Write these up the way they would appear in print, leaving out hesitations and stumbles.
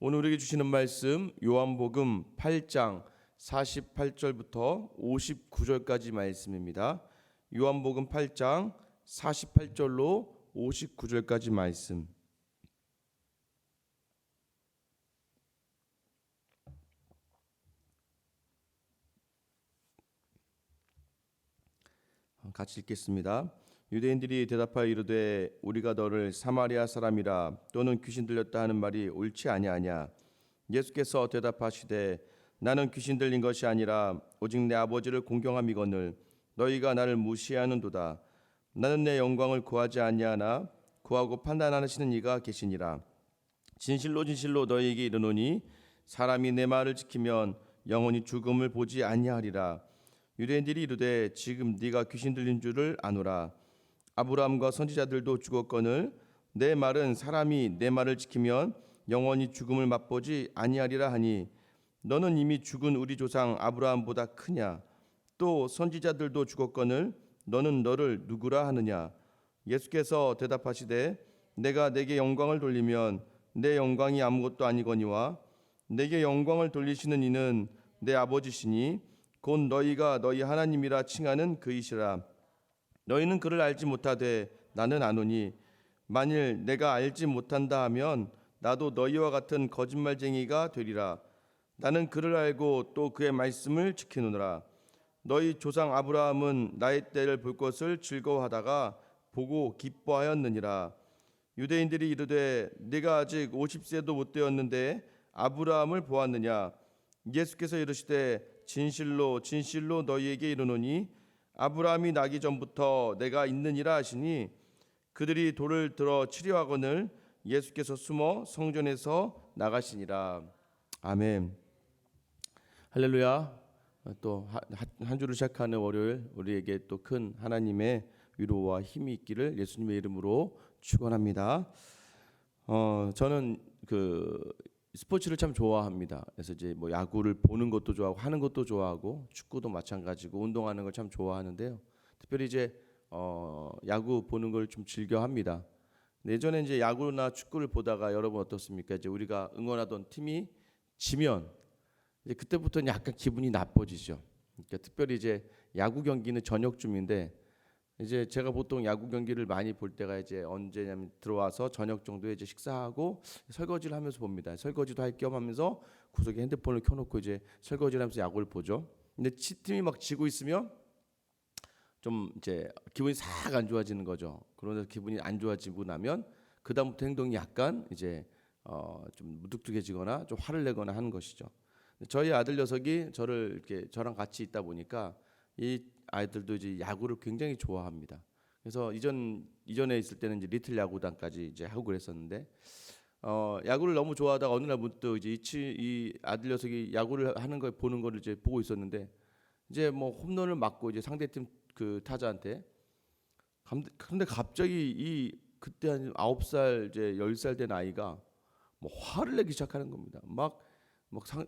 오늘 우리에게 주시는 말씀 요한복음 8장 48절부터 59절까지 말씀입니다. 요한복음 8장 48절로 59절까지 말씀. 같이 읽겠습니다. 유대인들이 대답하여 이르되 우리가 너를 사마리아 사람이라 또는 귀신 들렸다 하는 말이 옳지 아니하냐. 예수께서 대답하시되 나는 귀신 들린 것이 아니라 오직 내 아버지를 공경함이거늘 너희가 나를 무시하는도다. 나는 내 영광을 구하지 아니하나 구하고 판단하시는 이가 계시니라. 진실로 진실로 너희에게 이르노니 사람이 내 말을 지키면 영원히 죽음을 보지 아니하리라. 유대인들이 이르되 지금 네가 귀신 들린 줄을 아노라. 아브라함과 선지자들도 죽었거늘 내 말은 사람이 내 말을 지키면 영원히 죽음을 맛보지 아니하리라 하니 너는 이미 죽은 우리 조상 아브라함보다 크냐. 또 선지자들도 죽었거늘 너는 너를 누구라 하느냐. 예수께서 대답하시되 내가 내게 영광을 돌리면 내 영광이 아무것도 아니거니와 내게 영광을 돌리시는 이는 내 아버지시니 곧 너희가 너희 하나님이라 칭하는 그이시라. 너희는 그를 알지 못하되 나는 아노니 만일 내가 알지 못한다 하면 나도 너희와 같은 거짓말쟁이가 되리라. 나는 그를 알고 또 그의 말씀을 지키노라. 너희 조상 아브라함은 나의 때를 볼 것을 즐거워하다가 보고 기뻐하였느니라. 유대인들이 이르되 네가 아직 50세도 못 되었는데 아브라함을 보았느냐. 예수께서 이르시되 진실로 진실로 너희에게 이르노니 아브라함이 나기 전부터 내가 있느니라 하시니 그들이 돌을 들어 치려 하거늘 예수께서 숨어 성전에서 나가시니라. 아멘. 할렐루야. 또 한 주를 시작하는 월요일 우리에게 또 큰 하나님의 위로와 힘이 있기를 예수님의 이름으로 축원합니다. 저는 스포츠를 참 좋아합니다. 그래서 이제 뭐 야구를 보는 것도 좋아하고 하는 것도 좋아하고 축구도 마찬가지고 운동하는 걸 참 좋아하는데요. 특별히 이제 야구 보는 걸 좀 즐겨합니다. 예전에 이제 야구나 축구를 보다가 여러분 어떻습니까? 이제 우리가 응원하던 팀이 지면 이제 그때부터는 약간 기분이 나빠지죠. 그러니까 특별히 이제 야구 경기는 저녁쯤인데 이제 제가 보통 야구 경기를 많이 볼 때가 이제 언제냐면 들어와서 저녁 정도에 이제 식사하고 설거지를 하면서 봅니다. 설거지도 할 겸 하면서 구석에 핸드폰을 켜놓고 이제 설거지를 하면서 야구를 보죠. 근데 팀이 막 지고 있으면 좀 이제 기분이 싹 안 좋아지는 거죠. 그러면서 기분이 안 좋아지고 나면 그 다음부터 행동이 약간 이제 좀 무뚝뚝해지거나 좀 화를 내거나 하는 것이죠. 저희 아들 녀석이 저랑 같이 있다 보니까 이 아이들도 이제 야구를 굉장히 좋아합니다. 그래서 이전에 있을 때는 이제 리틀 야구단까지 이제 하고 그랬었는데 야구를 너무 좋아하다가 어느 날 문득 이제 이 아들 녀석이 야구를 하는 걸 보는 거를 이제 보고 있었는데 이제 뭐 홈런을 맞고 이제 상대팀 그 타자한테 근데 갑자기 그때 한 9살 이제 10살 된 아이가 뭐 화를 내기 시작하는 겁니다. 막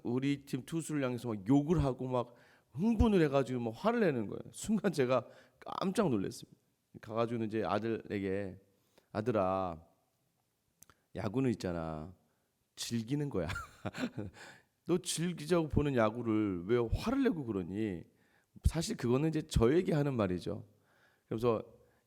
우리 팀 투수를 향해서 막 욕을 하고 막 흥분을 해가지고 막 화를 내는 거예요. 순간 제가 깜짝 놀랐습니다. 가가지고 이제 아들에게 아들아 야구는 있잖아 즐기는 거야. 너 즐기자고 보는 야구를 왜 화를 내고 그러니? 사실 그거는 이제 저에게 하는 말이죠. 그래서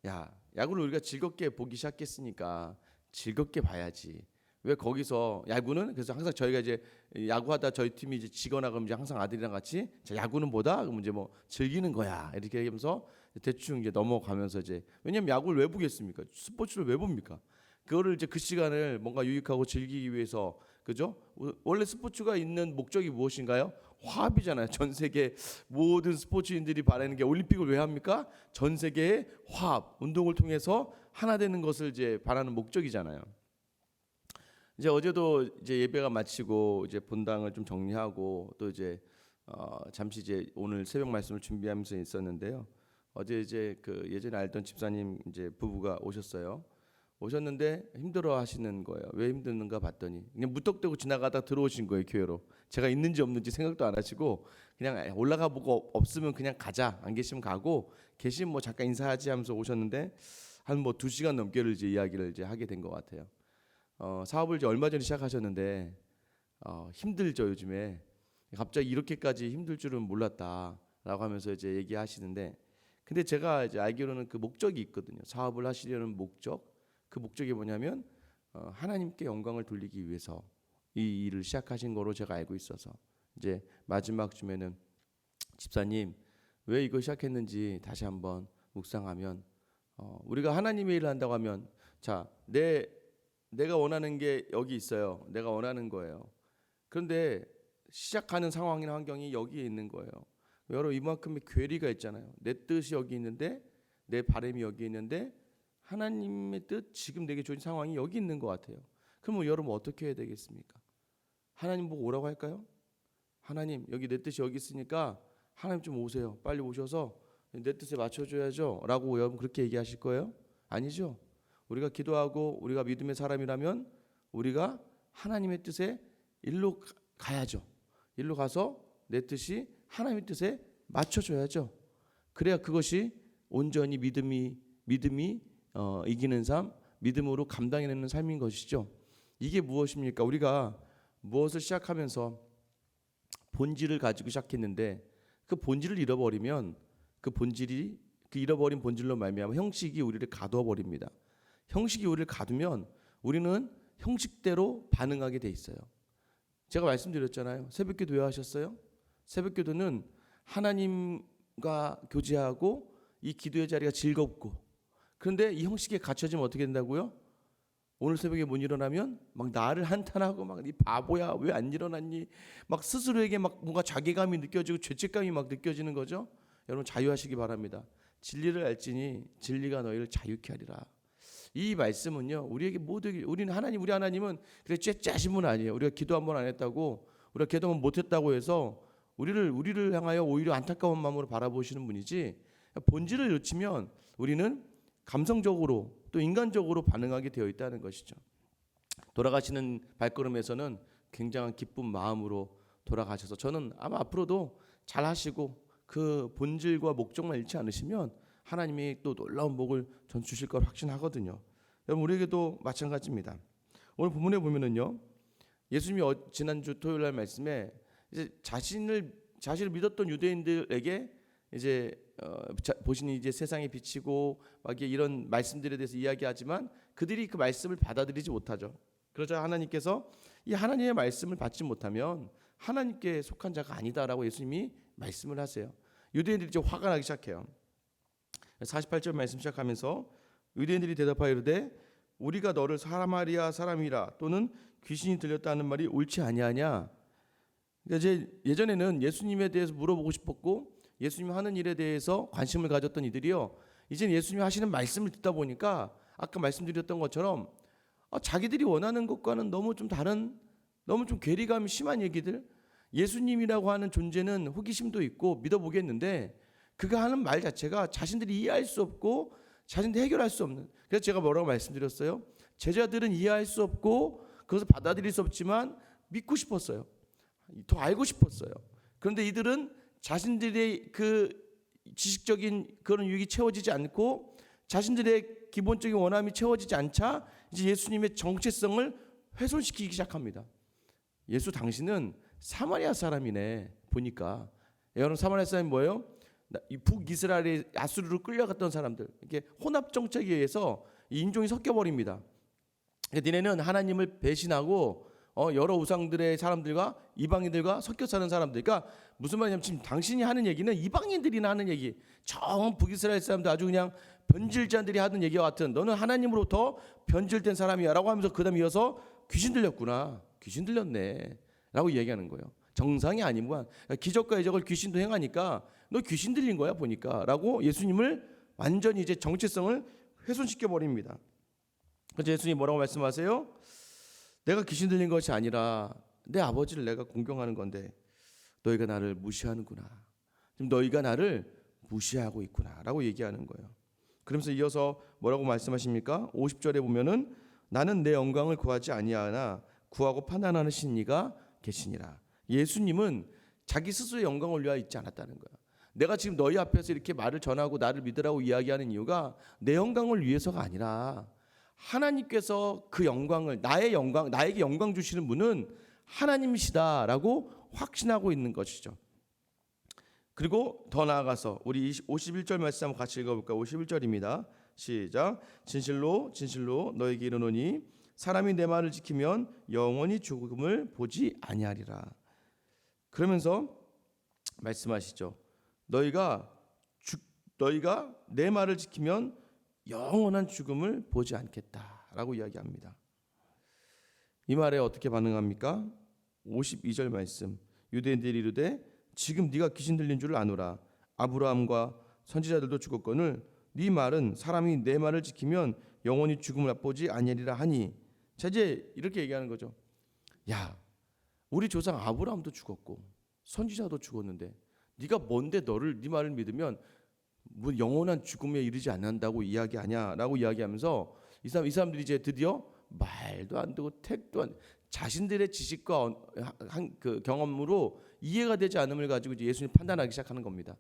야 야구를 우리가 즐겁게 보기 시작했으니까 즐겁게 봐야지. 왜 거기서 야구는 그래서 항상 저희가 이제 야구하다 저희 팀이 이제 지거나 그러면 이제 항상 아들이랑 같이 자 야구는 뭐다 그러면 이제 뭐 즐기는 거야 이렇게 얘기하면서 대충 이제 넘어가면서 이제 왜냐면 야구를 왜 보겠습니까? 스포츠를 왜 봅니까? 그거를 이제 그 시간을 뭔가 유익하고 즐기기 위해서 그죠? 원래 스포츠가 있는 목적이 무엇인가요? 화합이잖아요. 전 세계 모든 스포츠인들이 바라는 게 올림픽을 왜 합니까? 전 세계의 화합, 운동을 통해서 하나 되는 것을 이제 바라는 목적이잖아요. 이제 어제도 이제 예배가 마치고 이제 본당을 좀 정리하고 또 이제 잠시 이제 오늘 새벽 말씀을 준비하면서 있었는데요. 어제 이제 그 예전에 알던 집사님 이제 부부가 오셨는데 힘들어 하시는 거예요. 왜 힘드는가 봤더니 그냥 무턱대고 지나가다 들어오신 거예요, 교회로. 제가 있는지 없는지 생각도 안 하시고 그냥 올라가 보고 없으면 그냥 가자. 안 계시면 가고 계시면 뭐 잠깐 인사하지 하면서 오셨는데 한 뭐 2시간 넘게를 이제 이야기를 이제 하게 된 것 같아요. 사업을 이제 얼마 전에 시작하셨는데 힘들죠 요즘에. 갑자기 이렇게까지 힘들 줄은 몰랐다라고 하면서 이제 얘기하시는데, 근데 제가 이제 알기로는 그 목적이 있거든요. 사업을 하시려는 목적, 그 목적이 뭐냐면 하나님께 영광을 돌리기 위해서 이 일을 시작하신 거로 제가 알고 있어서, 이제 마지막 쯤에는 집사님 왜 이거 시작했는지 다시 한번 묵상하면, 우리가 하나님의 일을 한다고 하면, 자, 내가 원하는 게 여기 있어요. 내가 원하는 거예요. 그런데 시작하는 상황이나 환경이 여기에 있는 거예요. 여러분, 이만큼의 괴리가 있잖아요. 내 뜻이 여기 있는데, 내 바람이 여기 있는데, 하나님의 뜻, 지금 내게 주어진 상황이 여기 있는 것 같아요. 그러면 여러분 어떻게 해야 되겠습니까? 하나님 보고 오라고 할까요? 하나님, 여기 내 뜻이 여기 있으니까 하나님 좀 오세요. 빨리 오셔서 내 뜻에 맞춰줘야죠 라고 여러분 그렇게 얘기하실 거예요? 아니죠. 우리가 기도하고 우리가 믿음의 사람이라면 우리가 하나님의 뜻에 일로 가야죠. 일로 가서 내 뜻이 하나님의 뜻에 맞춰줘야죠. 그래야 그것이 온전히 믿음이 이기는 삶, 믿음으로 감당해내는 삶인 것이죠. 이게 무엇입니까? 우리가 무엇을 시작하면서 본질을 가지고 시작했는데 그 본질을 잃어버리면 그 잃어버린 본질로 말미암아 형식이 우리를 가두어 버립니다. 형식이 우리를 가두면 우리는 형식대로 반응하게 돼 있어요. 제가 말씀드렸잖아요. 새벽기도 왜 하셨어요? 새벽기도는 하나님과 교제하고 이 기도의 자리가 즐겁고, 그런데 이 형식에 갇혀지면 어떻게 된다고요? 오늘 새벽에 못 일어나면 막 나를 한탄하고 막 이 바보야 왜 안 일어났니? 막 스스로에게 막 뭔가 자괴감이 느껴지고 죄책감이 막 느껴지는 거죠. 여러분 자유하시기 바랍니다. 진리를 알지니 진리가 너희를 자유케 하리라. 이 말씀은요 우리에게 모두에게, 우리 하나님은 그래 째짜신 분 아니에요. 우리가 기도 한 번 안 했다고, 우리가 기도 한 번 못했다고 해서 우리를 향하여 오히려 안타까운 마음으로 바라보시는 분이지, 본질을 놓치면 우리는 감성적으로 또 인간적으로 반응하게 되어 있다는 것이죠. 돌아가시는 발걸음에서는 굉장한 기쁜 마음으로 돌아가셔서 저는 아마 앞으로도 잘 하시고 그 본질과 목적만 잃지 않으시면 하나님이 또 놀라운 복을 전 주실 걸 확신하거든요. 여러분 우리에게도 마찬가지입니다. 오늘 본문에 보면은요, 예수님이 지난주 토요일 날 말씀에 이제 자신을 믿었던 유대인들에게 이제 보시니 이제 세상에 비치고 막 이런 말씀들에 대해서 이야기하지만 그들이 그 말씀을 받아들이지 못하죠. 그러자 하나님께서 이 하나님의 말씀을 받지 못하면 하나님께 속한 자가 아니다라고 예수님이 말씀을 하세요. 유대인들이 이제 화가 나기 시작해요. 48절 말씀 시작하면서 유대인들이 대답하여 이르되 우리가 너를 사마리아 사람이라 또는 귀신이 들렸다는 말이 옳지 아니하냐. 그러니까 이제 예전에는 예수님에 대해서 물어보고 싶었고 예수님 하는 일에 대해서 관심을 가졌던 이들이요, 이제 예수님이 하시는 말씀을 듣다 보니까 아까 말씀드렸던 것처럼 자기들이 원하는 것과는 너무 좀 다른, 너무 좀 괴리감이 심한 얘기들, 예수님이라고 하는 존재는 호기심도 있고 믿어보겠는데 그가 하는 말 자체가 자신들이 이해할 수 없고 자신들이 해결할 수 없는, 그래서 제가 뭐라고 말씀드렸어요? 제자들은 이해할 수 없고 그것을 받아들일 수 없지만 믿고 싶었어요. 더 알고 싶었어요. 그런데 이들은 자신들의 그 지식적인 그런 유익이 채워지지 않고 자신들의 기본적인 원함이 채워지지 않자 이제 예수님의 정체성을 훼손시키기 시작합니다. 예수 당신은 사마리아 사람이네 보니까. 여러분 사마리아 사람이 뭐예요? 북이스라엘의 아수르로 끌려갔던 사람들, 이게 혼합 정책에 의해서 이 인종이 섞여 버립니다. 니네는 하나님을 배신하고 여러 우상들의 사람들과 이방인들과 섞여 사는 사람들. 그러니까 무슨 말이냐면 지금 당신이 하는 얘기는 이방인들이나 하는 얘기, 저 북이스라엘 사람들 아주 그냥 변질자들이 하는 얘기와 같은, 너는 하나님으로부터 변질된 사람이야 라고 하면서 그 다음 이어서 귀신 들렸구나, 귀신 들렸네 라고 이야기하는 거예요. 정상이 아니면 기적과 이적을 귀신도 행하니까 너 귀신 들린 거야 보니까 라고 예수님을 완전히 이제 정체성을 훼손시켜 버립니다. 그래서 예수님이 뭐라고 말씀하세요? 내가 귀신 들린 것이 아니라 내 아버지를 내가 공경하는 건데 너희가 나를 무시하는구나. 지금 너희가 나를 무시하고 있구나 라고 얘기하는 거예요. 그러면서 이어서 뭐라고 말씀하십니까? 50절에 보면은 나는 내 영광을 구하지 아니하나 구하고 판단하는 이가 계시니라. 예수님은 자기 스스로의 영광을 위하여 있지 않았다는 거야. 내가 지금 너희 앞에서 이렇게 말을 전하고 나를 믿으라고 이야기하는 이유가 내 영광을 위해서가 아니라 하나님께서 그 영광을, 나에게 영광 주시는 분은 하나님이시다라고 확신하고 있는 것이죠. 그리고 더 나아가서 우리 51절 말씀 한번 같이 읽어볼까요? 51절입니다. 시작. 진실로 진실로 너에게 이르노니 사람이 내 말을 지키면 영원히 죽음을 보지 아니하리라. 그러면서 말씀하시죠. 너희가 내 말을 지키면 영원한 죽음을 보지 않겠다라고 이야기합니다. 이 말에 어떻게 반응합니까? 52절 말씀. 유대인들이 이르되 지금 네가 귀신 들린 줄을 아노라. 아브라함과 선지자들도 죽었거늘 네 말은 사람이 내 말을 지키면 영원히 죽음을 맛보지 아니하리라 하니. 자, 이제 이렇게 얘기하는 거죠. 야, 우리 조상 아브라함도 죽었고 선지자도 죽었는데 네가 뭔데 네 말을 믿으면 뭐 영원한 죽음에 이르지 않는다고 이야기하냐라고 이야기하면서 이 사람들이 이제 드디어 말도 안 되고 택도 안, 자신들의 지식과 그 경험으로 이해가 되지 않음을 가지고 이제 예수님 판단하기 시작하는 겁니다.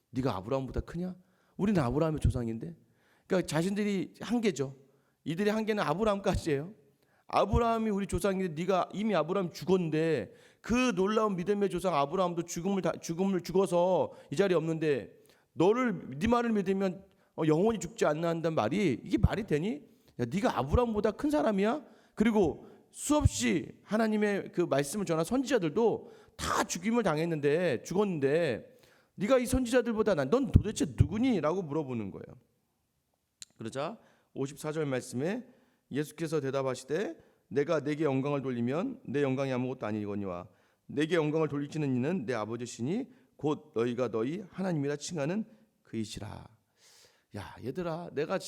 네가 아브라함보다 크냐? 우리는 아브라함의 조상인데. 그러니까 자신들이 한계죠. 이들의 한계는 아브라함까지예요. 아브라함이 우리 조상인데 네가 이미 아브라함 죽었는데 그 놀라운 믿음의 조상 아브라함도 죽음을 죽어서 이 자리에 없는데 네 말을 믿으면 영원히 죽지 않나 한다는 말이 이게 말이 되니? 야, 네가 아브라함보다 큰 사람이야? 그리고 수없이 하나님의 그 말씀을 전한 선지자들도 다 죽임을 당했는데 죽었는데 네가 이 선지자들보다 넌 도대체 누구니? 라고 물어보는 거예요. 그러자 54절 말씀에 예수께서 대답하시되 내가 내게 영광을 돌리면 내 영광이 아무것도 아니거니와 내게 영광을 돌리시는 이는 내 아버지시니 곧 너희가 너희 하나님이라 칭하는 그이시라. 야, 얘들아, 내가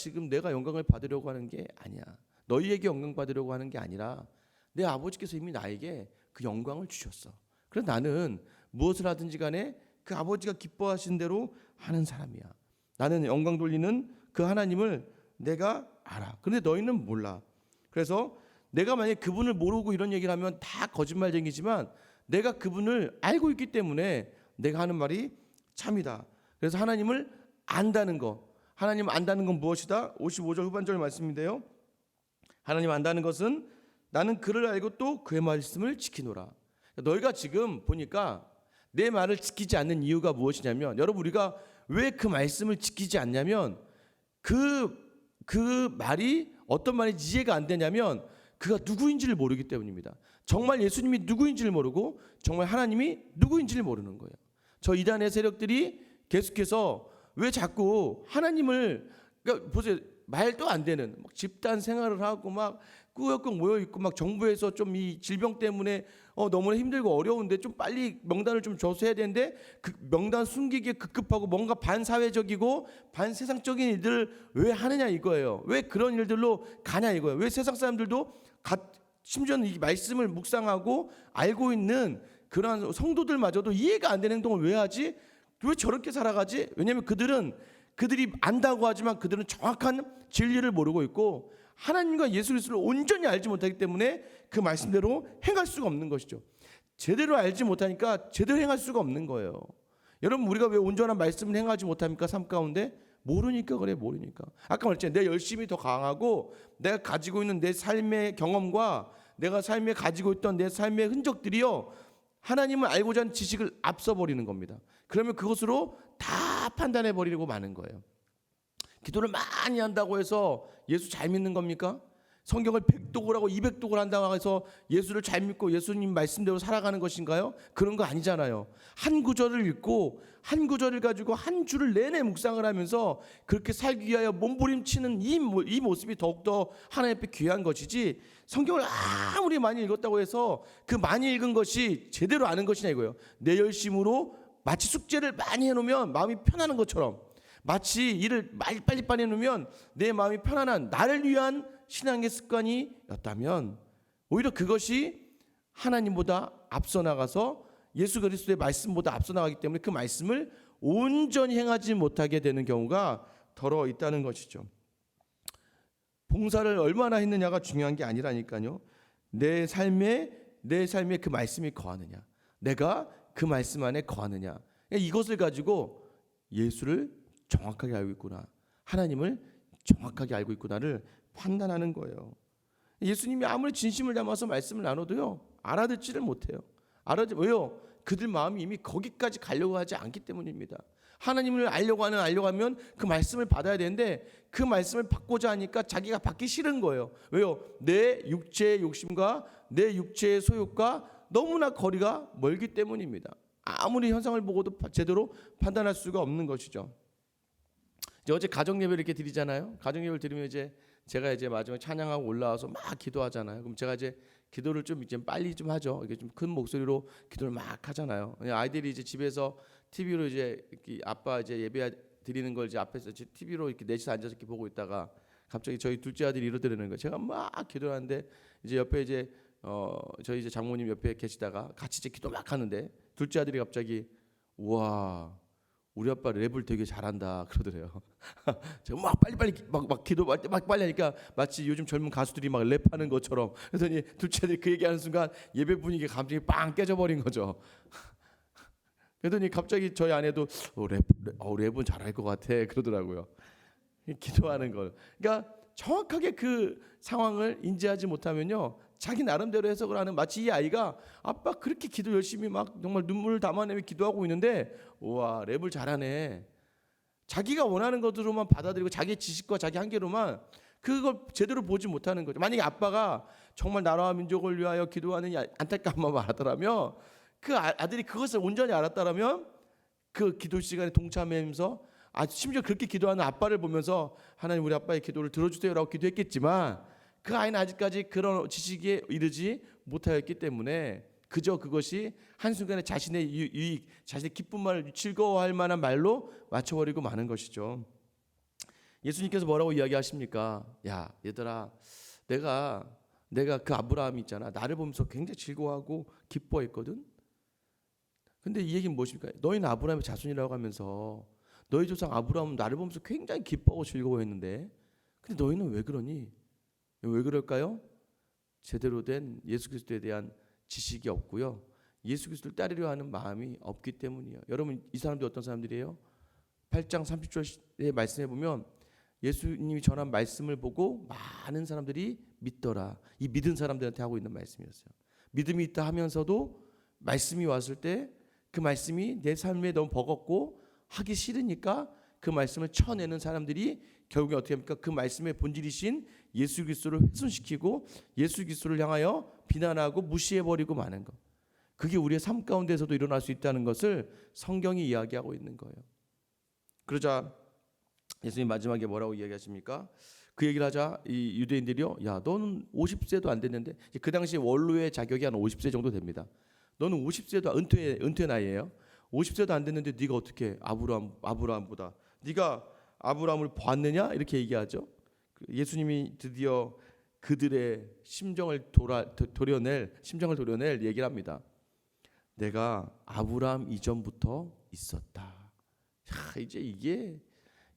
영광을 받으려고 하는 게 아니야. 너희에게 영광 받으려고 하는 게 아니라 내 아버지께서 이미 나에게 그 영광을 주셨어. 그래서 나는 무엇을 하든지 간에 그 아버지가 기뻐하신 대로 하는 사람이야. 나는 영광 돌리는 그 하나님을 내가 알아. 그런데 너희는 몰라. 그래서 내가 만약에 그분을 모르고 이런 얘기를 하면 다 거짓말쟁이지만 내가 그분을 알고 있기 때문에 내가 하는 말이 참이다. 그래서 하나님을 안다는 거. 하나님 안다는 건 무엇이다? 55절 후반절 말씀인데요. 하나님 안다는 것은 나는 그를 알고 또 그의 말씀을 지키노라. 너희가 지금 보니까 내 말을 지키지 않는 이유가 무엇이냐면, 여러분, 우리가 왜 그 말씀을 지키지 않냐면 그 말이 어떤 말인지 이해가 안 되냐면 그가 누구인지를 모르기 때문입니다. 정말 예수님이 누구인지를 모르고 정말 하나님이 누구인지를 모르는 거예요. 저 이단의 세력들이 계속해서 왜 자꾸 하나님을, 그러니까 보세요, 말도 안 되는 막 집단 생활을 하고 막 꾸역꾸역 모여 있고 막 정부에서 좀 이 질병 때문에 너무나 힘들고 어려운데 좀 빨리 명단을 좀 줘서 해야 되는데 그 명단 숨기기에 급급하고 뭔가 반사회적이고 반세상적인 일들을 왜 하느냐 이거예요. 왜 그런 일들로 가냐 이거예요. 왜 세상 사람들도 심지어는 이 말씀을 묵상하고 알고 있는 그러한 성도들마저도 이해가 안 되는 행동을 왜 하지? 왜 저렇게 살아가지? 왜냐하면 그들이 안다고 하지만 그들은 정확한 진리를 모르고 있고 하나님과 예수 그리스도를 온전히 알지 못하기 때문에 그 말씀대로 행할 수가 없는 것이죠. 제대로 알지 못하니까 제대로 행할 수가 없는 거예요. 여러분, 우리가 왜 온전한 말씀을 행하지 못합니까? 삶 가운데 모르니까 그래. 모르니까. 아까 말했잖아요. 내 열심이 더 강하고 내가 가지고 있는 내 삶의 경험과 내가 삶에 가지고 있던 내 삶의 흔적들이요, 하나님을 알고자 하는 지식을 앞서버리는 겁니다. 그러면 그것으로 다 판단해 버리려고 마는 거예요. 기도를 많이 한다고 해서 예수 잘 믿는 겁니까? 성경을 100독을 하고 200독을 한다고 해서 예수를 잘 믿고 예수님 말씀대로 살아가는 것인가요? 그런 거 아니잖아요. 한 구절을 읽고 한 구절을 가지고 한 주를 내내 묵상을 하면서 그렇게 살기 위하여 몸부림치는 이 모습이 더욱더 하나님 앞에 귀한 것이지, 성경을 아무리 많이 읽었다고 해서 그 많이 읽은 것이 제대로 아는 것이냐 이거예요. 내 열심으로 마치 숙제를 많이 해놓으면 마음이 편안한 것처럼, 마치 일을 빨리빨리 해놓으면 내 마음이 편안한 나를 위한 신앙의 습관이었다면 오히려 그것이 하나님보다 앞서 나가서 예수 그리스도의 말씀보다 앞서 나가기 때문에 그 말씀을 온전히 행하지 못하게 되는 경우가 더러 있다는 것이죠. 봉사를 얼마나 했느냐가 중요한 게 아니라니까요. 내 삶에 그 말씀이 거하느냐, 내가 그 말씀 안에 거하느냐, 이것을 가지고 예수를 정확하게 알고 있구나, 하나님을 정확하게 알고 있구나를 판단하는 거예요. 예수님이 아무리 진심을 담아서 말씀을 나눠도요, 알아듣지를 못해요. 왜요? 그들 마음이 이미 거기까지 가려고 하지 않기 때문입니다. 하나님을 알려고 하면 그 말씀을 받아야 되는데 그 말씀을 받고자 하니까 자기가 받기 싫은 거예요. 왜요? 내 육체의 욕심과 내 육체의 소욕과 너무나 거리가 멀기 때문입니다. 아무리 현상을 보고도 제대로 판단할 수가 없는 것이죠. 이제 어제 가정 예배를 이렇게 드리잖아요. 가정 예배를 드리면 제가 마지막에 찬양하고 올라와서 막 기도하잖아요. 그럼 제가 기도를 좀 이제 빨리 좀 하죠. 이게 좀 큰 목소리로 기도를 막 하잖아요. 아이들이 이제 집에서 TV로 아빠 예배 드리는 걸 앞에서 TV로 이렇게 넷이서 앉아서 이렇게 보고 있다가 갑자기 저희 둘째 아들이 이러더라는 거예요. 제가 막 기도를 하는데 옆에 저희 장모님 옆에 계시다가 같이 기도 막 하는데 둘째 아들이 갑자기 우와 우리 아빠 랩을 되게 잘한다 그러더래요. 제가 막 빨리 막 기도 막 빨리 하니까 마치 요즘 젊은 가수들이 막 랩하는 것처럼. 그랬더니 둘째 아들이 그 얘기하는 순간 예배 분위기가 갑자기 빵 깨져버린 거죠. 그랬더니 갑자기 저희 아내도 랩은 잘할 것 같아 그러더라고요. 기도하는 걸. 그러니까 정확하게 그 상황을 인지하지 못하면요, 자기 나름대로 해석을 하는, 마치 이 아이가 아빠 그렇게 기도 열심히 막 정말 눈물을 담아내며 기도하고 있는데 우와 랩을 잘하네. 자기가 원하는 것으로만 받아들이고 자기 지식과 자기 한계로만 그걸 제대로 보지 못하는 거죠. 만약에 아빠가 정말 나라와 민족을 위하여 기도하는 이 안타까운 마음을 알았더라면, 그 아들이 그것을 온전히 알았다라면 그 기도 시간에 동참하면서 심지어 그렇게 기도하는 아빠를 보면서 하나님 우리 아빠의 기도를 들어주세요라고 기도했겠지만, 그 아이는 아직까지 그런 지식에 이르지 못하였기 때문에 그저 그것이 한순간에 자신의 유익, 자신의 기쁨만을 즐거워할 만한 말로 맞춰버리고 마는 것이죠. 예수님께서 뭐라고 이야기하십니까? 야 얘들아, 내가 그 아브라함이 있잖아, 나를 보면서 굉장히 즐거워하고 기뻐했거든. 근데 이 얘기는 무엇입니까? 너희는 아브라함의 자손이라고 하면서 너희 조상 아브라함은 나를 보면서 굉장히 기뻐하고 즐거워했는데, 근데 너희는 왜 그러니? 왜 그럴까요? 제대로 된 예수 그리스도에 대한 지식이 없고요, 예수 그리스도를 따르려 하는 마음이 없기 때문이에요. 여러분, 이 사람들이 어떤 사람들이에요? 8장 30절의 말씀에 보면 예수님이 전한 말씀을 보고 많은 사람들이 믿더라. 이 믿은 사람들한테 하고 있는 말씀이었어요. 믿음이 있다 하면서도 말씀이 왔을 때 그 말씀이 내 삶에 너무 버겁고 하기 싫으니까 그 말씀을 쳐내는 사람들이 결국에 어떻게 합니까? 그 말씀의 본질이신 예수 그리스도를 훼손시키고 예수 그리스도를 향하여 비난하고 무시해버리고 마는 것. 그게 우리의 삶 가운데서도 일어날 수 있다는 것을 성경이 이야기하고 있는 거예요. 그러자 예수님 마지막에 뭐라고 이야기하십니까? 그 얘기를 하자 이 유대인들이요, 야 너는 50세도 안 됐는데, 그 당시 원로의 자격이 한 50세 정도 됩니다. 너는 50세도 은퇴 나이예요. 50세도 안 됐는데 네가 어떻게 아브라함보다 네가 아브라함을 봤느냐? 이렇게 얘기하죠. 예수님이 드디어 그들의 심정을 도려낼 얘기를 합니다. 내가 아브라함 이전부터 있었다. 야, 이제 이게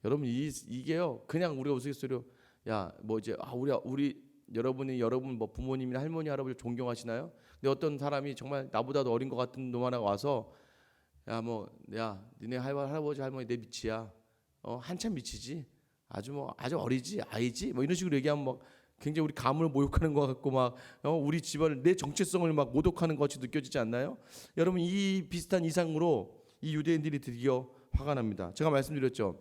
여러분 이게요, 그냥 우리가 우스갯소리로 야 뭐 이제 여러분 뭐 부모님이나 할머니 할아버지 존경하시나요? 근데 어떤 사람이 정말 나보다도 어린 것 같은 놈 하나가 와서 야 니네 할아버지 할머니 내 밑이야. 한참 밑이지. 아주 어리지, 아이지. 뭐 이런 식으로 얘기하면 막 굉장히 우리 가문을 모욕하는 것 같고 막 우리 집안을, 내 정체성을 막 모독하는 것 같이 느껴지지 않나요? 여러분, 이 비슷한 이상으로 이 유대인들이 드디어 화가 납니다. 제가 말씀드렸죠.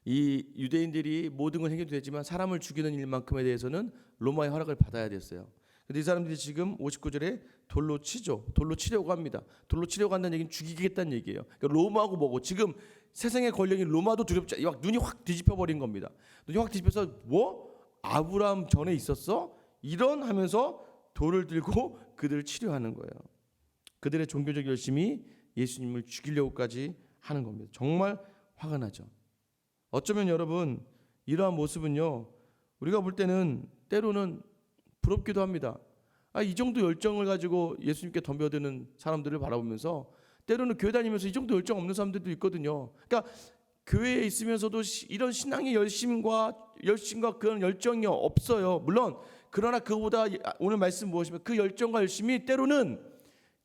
이 유대인들이 모든 걸 해결도 되지만 사람을 죽이는 일만큼에 대해서는 로마의 허락을 받아야 됐어요. 근데 이 사람들이 지금 59절에 돌로 치죠. 돌로 치려고 합니다. 돌로 치려고 한다는 얘기는 죽이겠다는 얘기예요. 그러니까 로마하고 뭐고, 지금 세상의 권력이 로마도 두렵지, 막 눈이 확 뒤집혀 버린 겁니다. 눈이 확 뒤집혀서 뭐? 아브라함 전에 있었어? 이런 하면서 돌을 들고 그들을 치료하는 거예요. 그들의 종교적 열심이 예수님을 죽이려고까지 하는 겁니다. 정말 화가 나죠. 어쩌면 여러분, 이러한 모습은요, 우리가 볼 때는 때로는 부럽기도 합니다. 이 정도 열정을 가지고 예수님께 덤벼드는 사람들을 바라보면서 때로는 교회 다니면서 이 정도 열정 없는 사람들도 있거든요. 그러니까 교회에 있으면서도 이런 신앙의 열심과 그런 열정이 없어요. 물론 그러나 그보다 오늘 말씀 무엇이면 그 열정과 열심이 때로는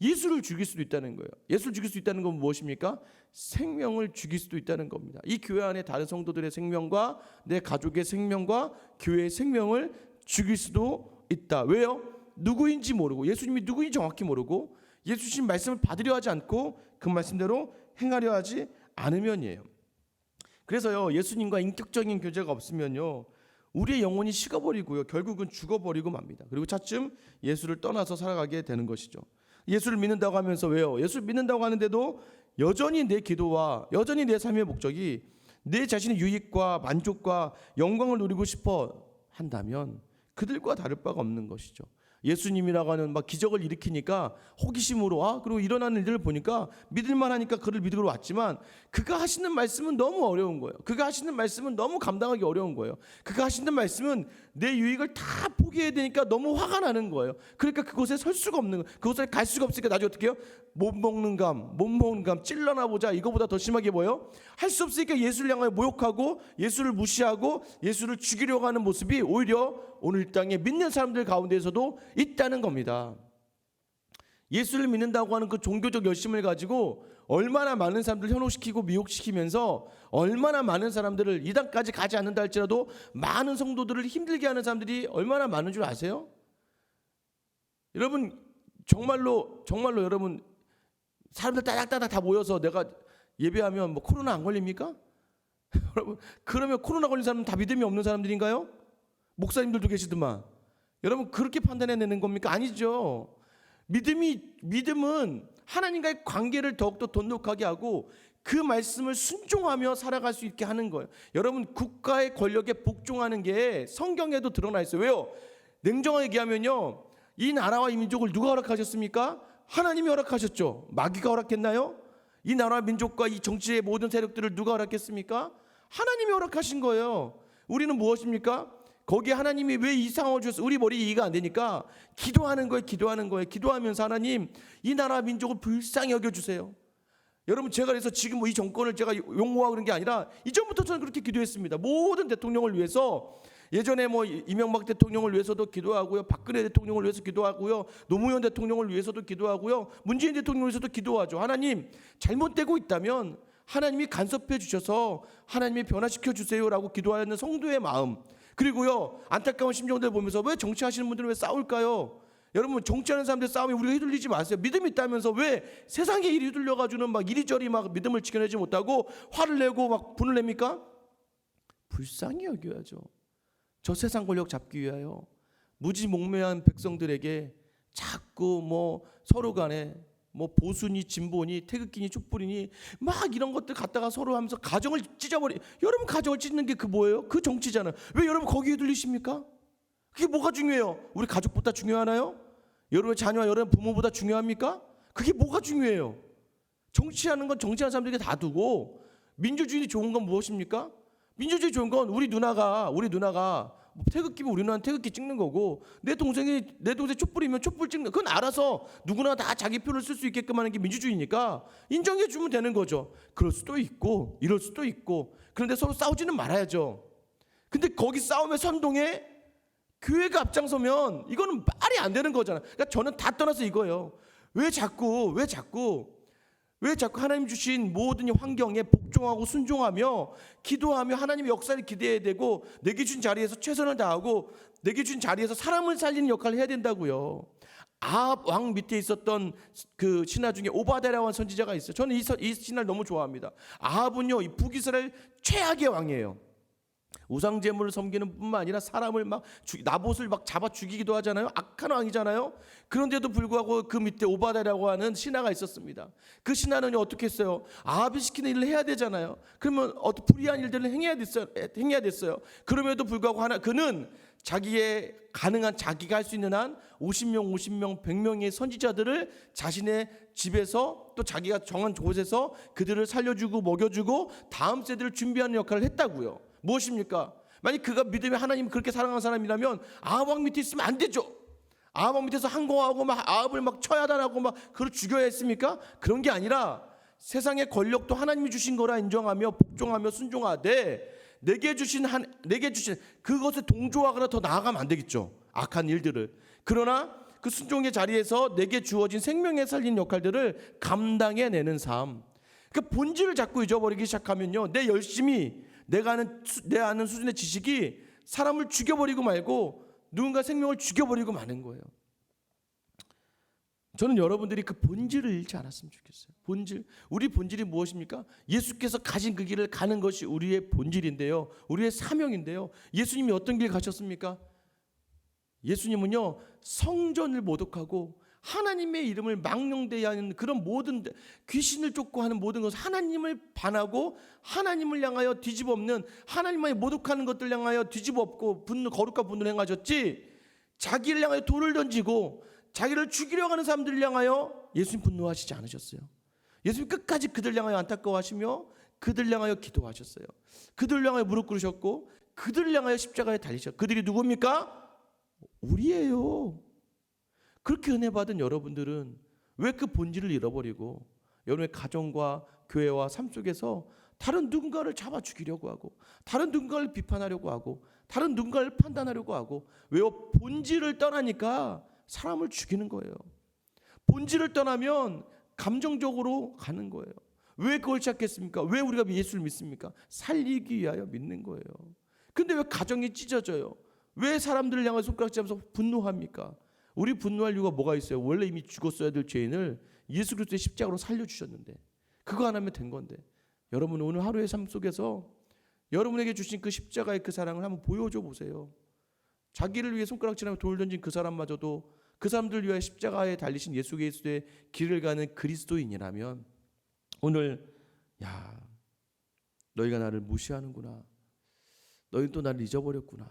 예수를 죽일 수도 있다는 거예요. 예수를 죽일 수 있다는 건 무엇입니까? 생명을 죽일 수도 있다는 겁니다. 이 교회 안에 다른 성도들의 생명과 내 가족의 생명과 교회의 생명을 죽일 수도 있다. 왜요? 누구인지 모르고 예수님이 누구인지 정확히 모르고 예수 주신 말씀을 받으려 하지 않고 그 말씀대로 행하려 하지 않으면이에요. 그래서요, 예수님과 인격적인 교제가 없으면요, 우리의 영혼이 식어버리고요, 결국은 죽어버리고 맙니다. 그리고 차츰 예수를 떠나서 살아가게 되는 것이죠. 예수를 믿는다고 하면서 왜요? 예수를 믿는다고 하는데도 여전히 내 기도와 여전히 내 삶의 목적이 내 자신의 유익과 만족과 영광을 누리고 싶어 한다면 그들과 다를 바가 없는 것이죠. 예수님이라고 하는 막 기적을 일으키니까 호기심으로 그리고 일어나는 일들을 보니까 믿을만 하니까 그를 믿으러 왔지만 그가 하시는 말씀은 너무 어려운 거예요. 그가 하시는 말씀은 너무 감당하기 어려운 거예요. 그가 하시는 말씀은 내 유익을 다 포기해야 되니까 너무 화가 나는 거예요. 그러니까 그곳에 설 수가 없는 거예요. 그곳에 갈 수가 없으니까 나중에 어떻게 해요? 못 먹는 감 찔러나 보자, 이거보다 더 심하게 보여? 할 수 없으니까 예수를 향하여 모욕하고 예수를 무시하고 예수를 죽이려고 하는 모습이 오히려 오늘 땅에 믿는 사람들 가운데에서도 있다는 겁니다. 예수를 믿는다고 하는 그 종교적 열심을 가지고 얼마나 많은 사람들을 현혹시키고 미혹시키면서 얼마나 많은 사람들을 이단까지 가지 않는다 할지라도 많은 성도들을 힘들게 하는 사람들이 얼마나 많은 줄 아세요? 여러분, 정말로 여러분, 사람들 따닥따닥 다 모여서 내가 예배하면 뭐 코로나 안 걸립니까? 여러분, 그러면 코로나 걸린 사람은 다 믿음이 없는 사람들인가요? 목사님들도 계시더만. 여러분, 그렇게 판단해내는 겁니까? 아니죠. 믿음은 하나님과의 관계를 더욱더 돈독하게 하고 그 말씀을 순종하며 살아갈 수 있게 하는 거예요. 여러분, 국가의 권력에 복종하는 게 성경에도 드러나 있어요. 왜요? 냉정하게 얘기하면요, 이 나라와 이 민족을 누가 허락하셨습니까? 하나님이 허락하셨죠. 마귀가 허락했나요? 이 나라 민족과 이 정치의 모든 세력들을 누가 허락했습니까? 하나님이 허락하신 거예요. 우리는 무엇입니까? 거기에 하나님이 왜 이 상황을 주셨어요? 우리 머리 이해가 안 되니까 기도하는 거예요. 기도하면서 하나님, 이 나라 민족을 불쌍히 여겨주세요. 여러분, 제가 그래서 지금 이 정권을 제가 용어하고 그런 게 아니라 이전부터 저는 그렇게 기도했습니다. 모든 대통령을 위해서, 예전에 뭐 이명박 대통령을 위해서도 기도하고요, 박근혜 대통령을 위해서 기도하고요, 노무현 대통령을 위해서도 기도하고요, 문재인 대통령을 위해서도 기도하죠. 하나님, 잘못되고 있다면 하나님이 간섭해 주셔서 하나님이 변화시켜 주세요라고 기도하는 성도의 마음, 그리고요, 안타까운 심정들 보면서 왜 정치하시는 분들은 왜 싸울까요? 여러분, 정치하는 사람들 싸움에 우리가 휘둘리지 마세요. 믿음이 있다면서 왜 세상의 일이 휘둘려가지고는 막 이리저리 막 믿음을 지켜내지 못하고 화를 내고 막 분을 냅니까? 불쌍히 여겨야죠. 저 세상 권력 잡기 위하여 무지몽매한 백성들에게 자꾸 뭐 서로 간에 뭐 보수니 진보니 태극기니 촛불이니 막 이런 것들 갖다가 서로 하면서 가정을 찢어버리. 여러분, 가정을 찢는 게 그 뭐예요? 그 정치잖아요. 왜 여러분 거기에 들리십니까? 그게 뭐가 중요해요? 우리 가족보다 중요하나요? 여러분의 자녀와 여러분 부모보다 중요합니까? 그게 뭐가 중요해요? 정치하는 건 정치하는 사람들에게 다 두고, 민주주의 좋은 건 무엇입니까? 민주주의 좋은 건 우리 누나가 태극기면 우리 누나는 태극기 찍는 거고, 내 동생 촛불이면 촛불 찍는, 그건 알아서 누구나 다 자기 표를 쓸 수 있게끔 하는 게 민주주의니까 인정해 주면 되는 거죠. 그럴 수도 있고 이럴 수도 있고, 그런데 서로 싸우지는 말아야죠. 근데 거기 싸움의 선동에 교회가 앞장서면 이거는 말이 안 되는 거잖아요. 그러니까 저는 다 떠나서 이거예요. 왜 자꾸 하나님 주신 모든 환경에 복종하고 순종하며 기도하며 하나님의 역사를 기대해야 되고, 내게 준 자리에서 최선을 다하고 내게 준 자리에서 사람을 살리는 역할을 해야 된다고요. 아합 왕 밑에 있었던 그 신하 중에 오바댜라고 하는 선지자가 있어요. 저는 이 신하를 너무 좋아합니다. 아합은요, 이 북이스라엘 최악의 왕이에요. 우상 제물을 섬기는 뿐만 아니라 사람을 막 나봇을 막 잡아 죽이기도 하잖아요. 악한 왕이잖아요. 그런데도 불구하고 그 밑에 오바댜라고 하는 신하가 있었습니다. 그 신하는 어떻게 했어요? 아합이 시키는 일을 해야 되잖아요. 그러면 불의한 일들을 행해야 됐어요. 그럼에도 불구하고 그는 자기의 가능한, 자기가 할 수 있는 한 50명, 100명의 선지자들을 자신의 집에서, 또 자기가 정한 곳에서 그들을 살려주고 먹여주고 다음 세대를 준비하는 역할을 했다고요. 무엇입니까? 만약 그가 믿음에 하나님 그렇게 사랑하는 사람이라면 아합 왕 밑에 있으면 안 되죠. 아합 왕 밑에서 항거하고 막 아합을 막 쳐야단하고 막 그걸 죽여야 했습니까? 그런 게 아니라 세상의 권력도 하나님이 주신 거라 인정하며 복종하며 순종하되, 내게 주신 그것에 동조하거나 더 나아가면 안 되겠죠. 악한 일들을. 그러나 그 순종의 자리에서 내게 주어진 생명에 살린 역할들을 감당해내는 삶. 그 본질을 자꾸 잊어버리기 시작하면요, 내 열심이, 내 아는 수준의 지식이 사람을 죽여버리고 말고 누군가 생명을 죽여버리고 마는 거예요. 저는 여러분들이 그 본질을 잃지 않았으면 좋겠어요. 본질. 우리 본질이 무엇입니까? 예수께서 가진 그 길을 가는 것이 우리의 본질인데요. 우리의 사명인데요. 예수님이 어떤 길 가셨습니까? 예수님은요, 성전을 모독하고 하나님의 이름을 망령되이 하는 그런 모든 귀신을 쫓고 하는 모든 것을 하나님을 반하고 하나님을 향하여 뒤집어 엎는, 하나님만이 모독하는 것들 향하여 뒤집어 엎고 거룩과 분노를 행하셨지, 자기를 향하여 돌을 던지고 자기를 죽이려고 하는 사람들을 향하여 예수님 분노하시지 않으셨어요. 예수님 끝까지 그들 향하여 안타까워하시며 그들 향하여 기도하셨어요. 그들 향하여 무릎 꿇으셨고 그들 향하여 십자가에 달리셨어요. 그들이 누굽니까? 우리예요. 그렇게 은혜 받은 여러분들은 왜 그 본질을 잃어버리고 여러분의 가정과 교회와 삶 속에서 다른 누군가를 잡아 죽이려고 하고 다른 누군가를 비판하려고 하고 다른 누군가를 판단하려고 하고, 왜요? 본질을 떠나니까 사람을 죽이는 거예요. 본질을 떠나면 감정적으로 가는 거예요. 왜 그걸 찾겠습니까? 왜 우리가 예수를 믿습니까? 살리기 위하여 믿는 거예요. 근데 왜 가정이 찢어져요? 왜 사람들을 향해 손가락질하면서 분노합니까? 우리 분노할 이유가 뭐가 있어요? 원래 이미 죽었어야 될 죄인을 예수 그리스도의 십자가로 살려주셨는데, 그거 안 하면 된 건데, 여러분 오늘 하루의 삶 속에서 여러분에게 주신 그 십자가의 그 사랑을 한번 보여줘 보세요. 자기를 위해 손가락질하며 돌 던진 그 사람마저도 그 사람들을 위해 십자가에 달리신 예수 그리스도의 길을 가는 그리스도인이라면, 오늘 야, 너희가 나를 무시하는구나, 너희는 또 나를 잊어버렸구나,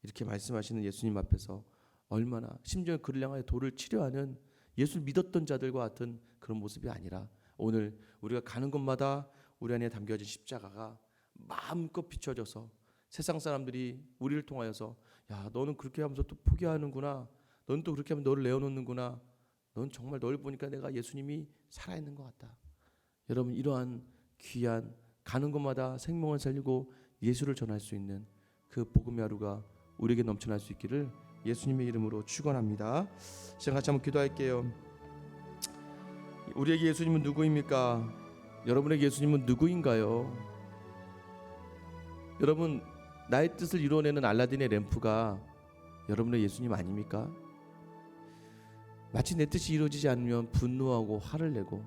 이렇게 말씀하시는 예수님 앞에서 얼마나, 심지어 그를 향하여 돌을 치려하는 예수를 믿었던 자들과 같은 그런 모습이 아니라, 오늘 우리가 가는 곳마다 우리 안에 담겨진 십자가가 마음껏 비춰져서 세상 사람들이 우리를 통하여서, 야, 너는 그렇게 하면서 또 포기하는구나, 너는 또 그렇게 하면 너를 내어놓는구나, 넌 정말 너를 보니까 내가 예수님이 살아있는 것 같다. 여러분, 이러한 귀한, 가는 곳마다 생명을 살리고 예수를 전할 수 있는 그 복음의 하루가 우리에게 넘쳐날 수 있기를 예수님의 이름으로 축원합니다. 시간 같이 한번 기도할게요. 우리에게 예수님은 누구입니까? 여러분에게 예수님은 누구인가요? 여러분, 나의 뜻을 이루어내는 알라딘의 램프가 여러분의 예수님 아닙니까? 마치 내 뜻이 이루어지지 않으면 분노하고 화를 내고,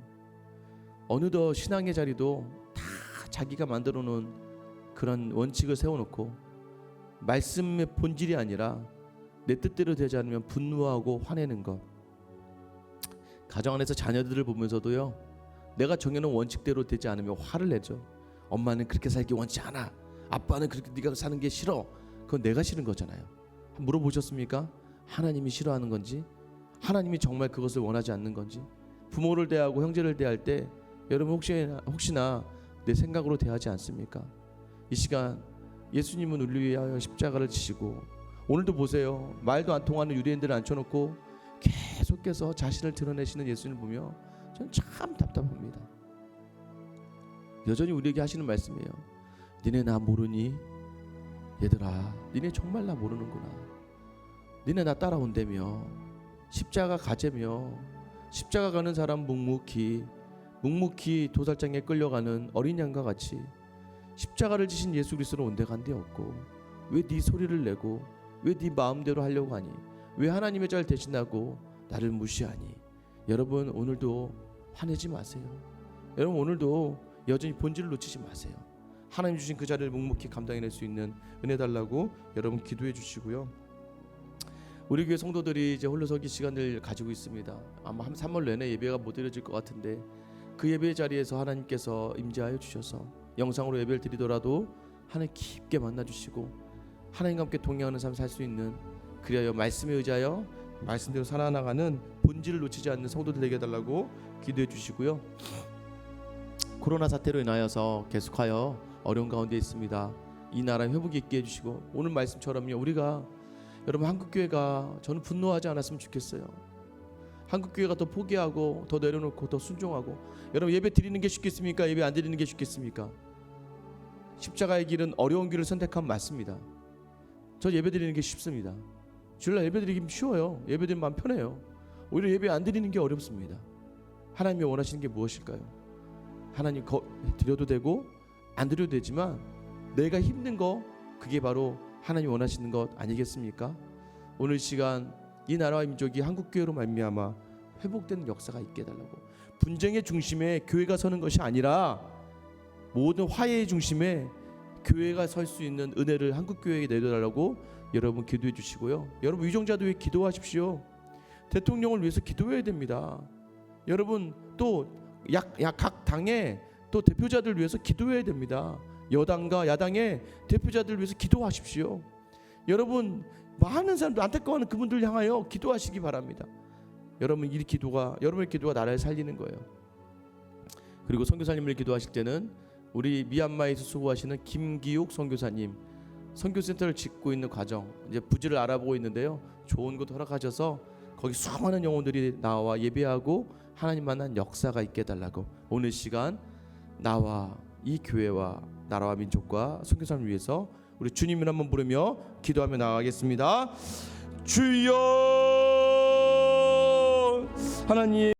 어느덧 신앙의 자리도 다 자기가 만들어 놓은 그런 원칙을 세워놓고 말씀의 본질이 아니라 내 뜻대로 되지 않으면 분노하고 화내는 것. 가정 안에서 자녀들을 보면서도요, 내가 정해놓은 원칙대로 되지 않으면 화를 내죠. 엄마는 그렇게 살기 원치 않아, 아빠는 그렇게 네가 사는 게 싫어. 그건 내가 싫은 거잖아요. 물어보셨습니까? 하나님이 싫어하는 건지, 하나님이 정말 그것을 원하지 않는 건지. 부모를 대하고 형제를 대할 때 여러분 혹시나 내 생각으로 대하지 않습니까? 이 시간 예수님은 우리 위하여 십자가를 지시고, 오늘도 보세요, 말도 안 통하는 유대인들을 앉혀놓고 계속해서 자신을 드러내시는 예수님을 보며 저는 참 답답합니다. 여전히 우리에게 하시는 말씀이에요. 니네 나 모르니? 얘들아, 니네 정말 나 모르는구나. 니네 나 따라온다며, 십자가 가재며, 십자가 가는 사람 묵묵히 도살장에 끌려가는 어린 양과 같이 십자가를 지신 예수 그리스도는 온데간데 없고, 왜 네 소리를 내고 왜 네 마음대로 하려고 하니? 왜 하나님의 자를 대신하고 나를 무시하니? 여러분, 오늘도 화내지 마세요. 여러분, 오늘도 여전히 본질을 놓치지 마세요. 하나님 주신 그 자리를 묵묵히 감당해낼 수 있는 은혜 달라고 여러분 기도해 주시고요. 우리 교회 성도들이 이제 홀로서기 시간을 가지고 있습니다. 아마 한 3월 내내 예배가 못 드려질 것 같은데, 그 예배 자리에서 하나님께서 임재하여 주셔서 영상으로 예배를 드리더라도 하나님 깊게 만나주시고 하나님과 함께 동행하는 삶 살 수 있는, 그리하여 말씀에 의지하여 말씀대로 살아나가는 본질을 놓치지 않는 성도들 되게 해달라고 기도해 주시고요. 코로나 사태로 인하여서 계속하여 어려운 가운데 있습니다. 이 나라 회복이 있게 해주시고, 오늘 말씀처럼요, 우리가, 여러분, 한국교회가, 저는 분노하지 않았으면 좋겠어요. 한국교회가 더 포기하고 더 내려놓고 더 순종하고, 여러분, 예배 드리는 게 쉽겠습니까? 예배 안 드리는 게 쉽겠습니까? 십자가의 길은 어려운 길을 선택하면 맞습니다. 저 예배 드리는 게 쉽습니다. 주일날 예배 드리기 쉬워요. 예배 드리면 마음 편해요. 오히려 예배 안 드리는 게 어렵습니다. 하나님이 원하시는 게 무엇일까요? 하나님 드려도 되고 안 드려도 되지만, 내가 힘든 거, 그게 바로 하나님이 원하시는 것 아니겠습니까? 오늘 시간 이 나라와 민족이 한국교회로 말미암아 회복되는 역사가 있게 해달라고. 분쟁의 중심에 교회가 서는 것이 아니라 모든 화해의 중심에 교회가 설 수 있는 은혜를 한국교회에 내려달라고 여러분 기도해 주시고요. 여러분 위정자도 위해 기도하십시오. 대통령을 위해서 기도해야 됩니다. 여러분 또 각 당의 또 대표자들 위해서 기도해야 됩니다. 여당과 야당의 대표자들 위해서 기도하십시오. 여러분 많은 사람들 안타까워하는 그분들 향하여 기도하시기 바랍니다. 여러분의 기도가 나라를 살리는 거예요. 그리고 선교사님을 기도하실 때는 우리 미얀마에서 수고하시는 김기욱 선교사님 선교센터를 짓고 있는 과정 이제 부지를 알아보고 있는데요. 좋은 곳 허락하셔서 거기 수많은 영혼들이 나와 예배하고 하나님 만난 역사가 있게 해달라고 오늘 시간 나와 이 교회와 나라와 민족과 선교사를 위해서 우리 주님을 한번 부르며 기도하며 나가겠습니다. 주여 하나님